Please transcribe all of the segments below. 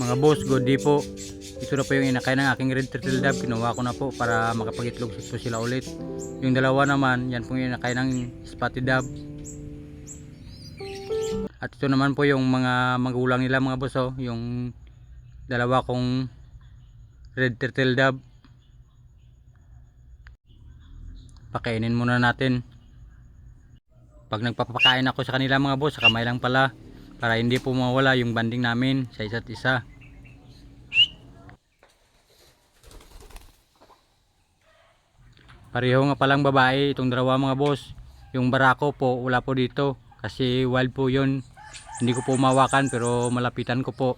Mga boss, good day po. Ito na po yung inakay ng aking red turtle dove. Kinuha ko na po para makapagitlog po sila ulit. Yung dalawa naman, yan po yung inakay ng spotted dove. At ito naman po yung mga magulang nila mga boss, oh. Yung dalawa kong red turtle dove. Pakainin muna natin. Pag nagpapakain ako sa kanila mga boss, sa kamay lang pala, para hindi po mawala yung banding namin sa isa't isa. Pareho nga palang babae itong dalawa mga boss. Yung barako po wala po dito kasi wild po yun. Hindi ko po mawakan pero malapitan ko po.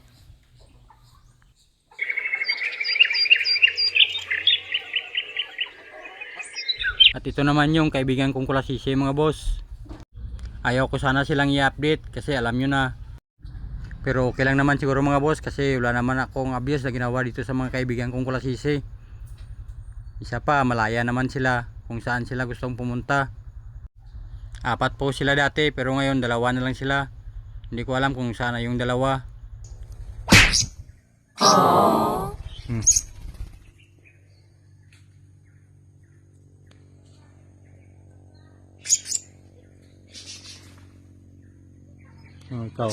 At ito naman yung kaibigan kong kulasisi mga boss. Ayaw ko sana silang i-update kasi alam nyo na. Pero okay lang naman siguro mga boss kasi wala naman akong abuse na ginawa dito sa mga kaibigan kong kulasisi. Isa pa, malaya naman sila kung saan sila gustong pumunta. 4 po sila dati pero ngayon 2 na lang sila. Hindi ko alam kung saan na yung 2. Ikaw.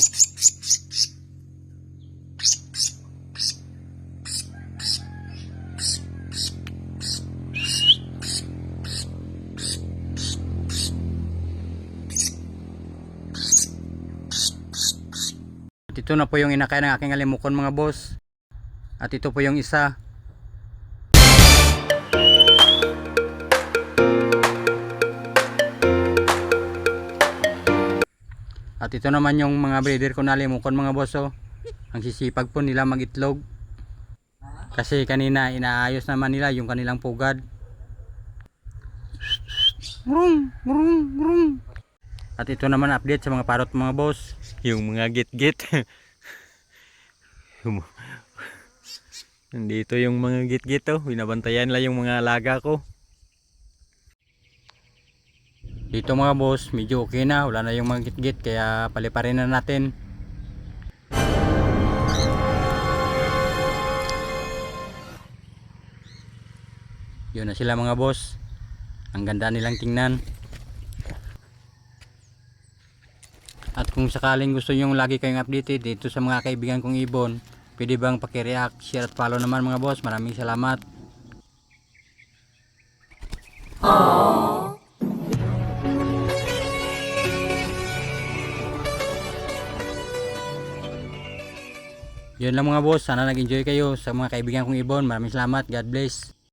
At ito na po yung inakay ng aking alimukon mga boss. At ito po yung isa. At ito naman yung mga breeder ko na alimukon mga boss, oh. Ang sisipag po nila magitlog. Kasi kanina inaayos naman nila yung kanilang pugad. At ito naman update sa mga parot mga boss. Yung mga git-git. Nandito yung mga git-git, oh. Binabantayan lang yung mga alaga ko. Dito mga boss, medyo okay na. Wala na yung mga git-git kaya paliparin na natin. Yun na sila mga boss. Ang ganda nilang tingnan. At kung sakaling gusto nyo lagi kayong updated dito sa mga kaibigan kong ibon, pwede bang paki-react, share at follow naman mga boss. Maraming salamat. Yun lang mga boss, sana nag-enjoy kayo sa mga kaibigan kong ibon. Maraming salamat, God bless.